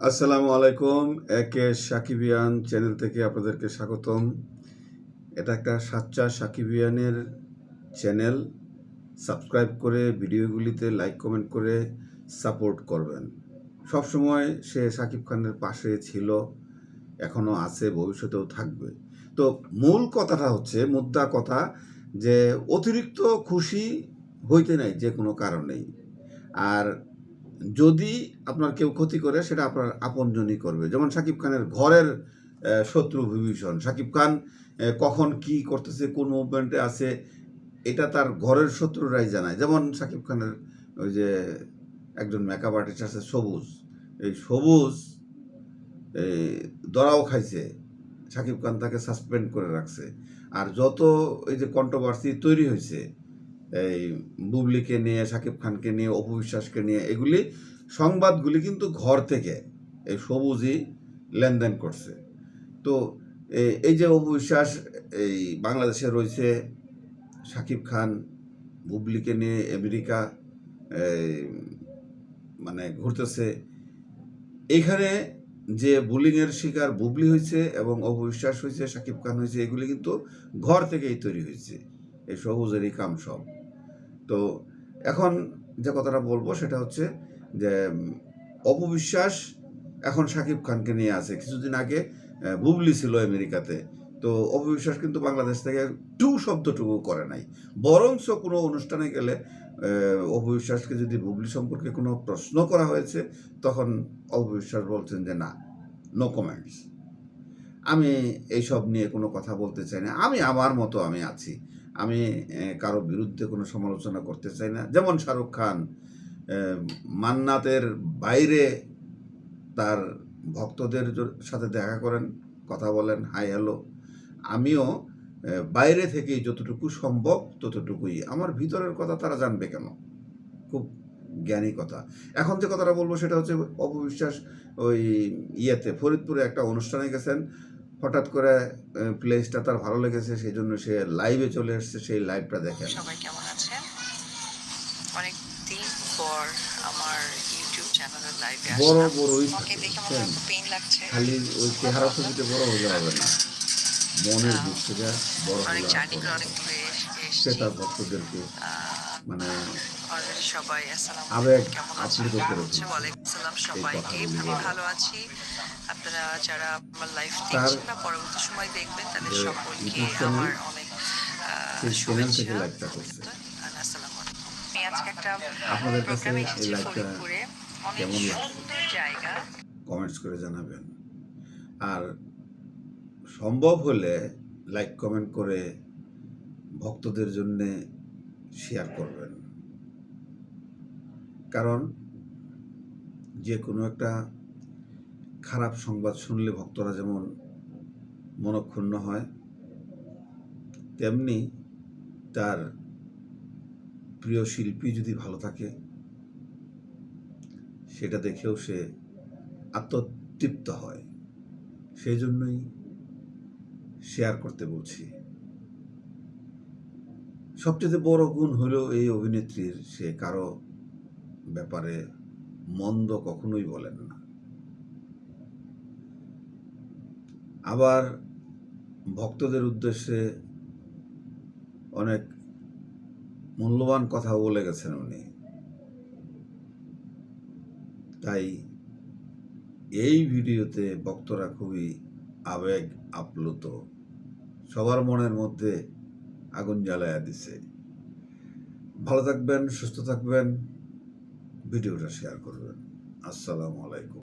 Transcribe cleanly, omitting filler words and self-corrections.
আসসালামু আলাইকুম। একে সাকিবিয়ান চ্যানেল থেকে আপনাদেরকে স্বাগতম। এটা একটা সাচ্চা সাকিবিয়ানের চ্যানেল। সাবস্ক্রাইব করে ভিডিওগুলিতে লাইক কমেন্ট করে সাপোর্ট করবেন। সবসময় সে সাকিব খানের পাশে ছিল, এখনও আছে, ভবিষ্যতেও থাকবে। তো মূল কথাটা হচ্ছে, মুদ্রা কথা, যে অতিরিক্ত খুশি হইতে নাই যে কোনো কারণেই। আর যদি আপনার কেউ ক্ষতি করে, সেটা আপনার আপনজনই করবে। যেমন সাকিব খানের ঘরের শত্রু বিভীষণ। সাকিব খান কখন কি করতেছে, কোন মুভমেন্টে আছে, এটা তার ঘরের শত্রুরাই জানায়। যেমন সাকিব খানের ওই যে একজন মেকআপ আর্টিস্ট আছে সবুজ, এই সবুজ এই দরাও খাইছে, সাকিব খান তাকে সাসপেন্ড করে রাখছে। আর যত এই যে কন্ট্রোভার্সি তৈরি হয়েছে এই বুবলিকে নিয়ে, সাকিব খানকে নিয়ে, অপু বিশ্বাসকে নিয়ে, এগুলি সংবাদগুলি কিন্তু ঘর থেকে এই সবুজই লেনদেন করছে। তো এই যে অপু বিশ্বাস এই বাংলাদেশে রয়েছে, সাকিব খান বুবলিকে নিয়ে আমেরিকা মানে ঘুরতেছে, এইখানে যে বুলিংয়ের শিকার বুবলি হয়েছে এবং অপবিশ্বাস হয়েছে, সাকিব খান হয়েছে, এগুলি কিন্তু ঘর থেকেই তৈরি হয়েছে, এই সবুজেরই কাম সব। তো এখন যে কথাটা বলবো সেটা হচ্ছে যে অপবিশ্বাস এখন সাকিব খানকে নিয়ে আছে। কিছুদিন আগে বুবলি ছিল আমেরিকাতে, তো অপবিশ্বাস কিন্তু বাংলাদেশ থেকে টু শব্দটুকু করে নাই। বরঞ্চ কোনো অনুষ্ঠানে গেলে অপবিশ্বাসকে যদি বুবলি সম্পর্কে কোনো প্রশ্ন করা হয়েছে, তখন অপবিশ্বাস বলছেন যে না, নো কমেন্টস, আমি এইসব নিয়ে কোনো কথা বলতে চাই না, আমি আমার মতো আমি আছি, আমি কারো বিরুদ্ধে কোনো সমালোচনা করতে চাই না। যেমন শাহরুখ খান মান্নাতের বাইরে তার ভক্তদের সাথে দেখা করেন, কথা বলেন, হাই হ্যালো। আমিও বাইরে থেকেই যতটুকু সম্ভব ততটুকুই, আমার ভিতরের কথা তারা জানবে কেন? খুব জ্ঞানী কথা। এখন যে কথাটা বলবো সেটা হচ্ছে, অপবিশ্বাস ওই ইয়েতে ফরিদপুরে একটা অনুষ্ঠানে গেছেন, হঠাৎ করে প্লেসটা তার ভালো লেগেছে, সেই জন্য সে লাইভে চলে এসছে। সেই লাইভটা দেখেন। সবাই কেমন আছেন? অনেক দিন পর আমার ইউটিউব চ্যানেলে লাইভে বড় আসলাম। বড়ই আমাকে দেখে মনে হয় খুব পেইন লাগছে। খালি ওই চেহারা ছবিতে বড় হলে হবে না, মনের দিক থেকে বড় অনেক হলে জার্নি হবে করে না। অনেক দূরে সে এসেছি। তার ভক্তদেরকে মানে অলরেডি সবাই আসসালামু আবেগ আলাইকুম, কেমন আছেন? আপ্লুত করে হচ্ছে তুলছে ওয়ালাইকুম আসসালাম এই সবাইকে। কথাগুলি আমি বলে। ভালো আছি। আপনারা যারা আমার লাইভ তার দেখছেন বা পরবর্তী সময় দেখবেন, তাদের যে সকলকে ইউটিউব চ্যানেল, আমার অনেক সেই চ্যানেল থেকে শুভেচ্ছা, লাইভটা করছে। অভিনন্দন, আসসালামু আলাইকুম। আমি আজকে একটা আপনাদের কাছে প্রোগ্রামে এই এসেছি লাইভটা ফরিদপুরে। অনেক কেমন লাগছে সুন্দর জায়গা। কমেন্টস করে জানাবেন। আর সম্ভব হলে লাইক কমেন্ট করে ভক্তদের জন্য শেয়ার করবেন। কারণ যে কোনো একটা খারাপ সংবাদ শুনলে ভক্তরা যেমন মনক্ষুণ্ণ হয়, তেমনি তার প্রিয় শিল্পী যদি ভালো থাকে, সেটা দেখেও সে আত্মতৃপ্ত হয়। সেই জন্যই শেয়ার করতে বলছি। সবচেয়ে বড় গুণ হলো এই অভিনেত্রীর, সে কারো ব্যাপারে মন্দ কখনোই বলেন না। আবার ভক্তদের উদ্দেশ্যে অনেক মূল্যবান কথা বলে গেছেন উনি। তাই এই ভিডিওতে ভক্তরা খুবই আবেগ আপ্লুত, সবার মনের মধ্যে আগুন জ্বালায়া দিছে। ভালো থাকবেন, সুস্থ থাকবেন, ভিডিওটা শেয়ার করবেন। আসসালামু আলাইকুম।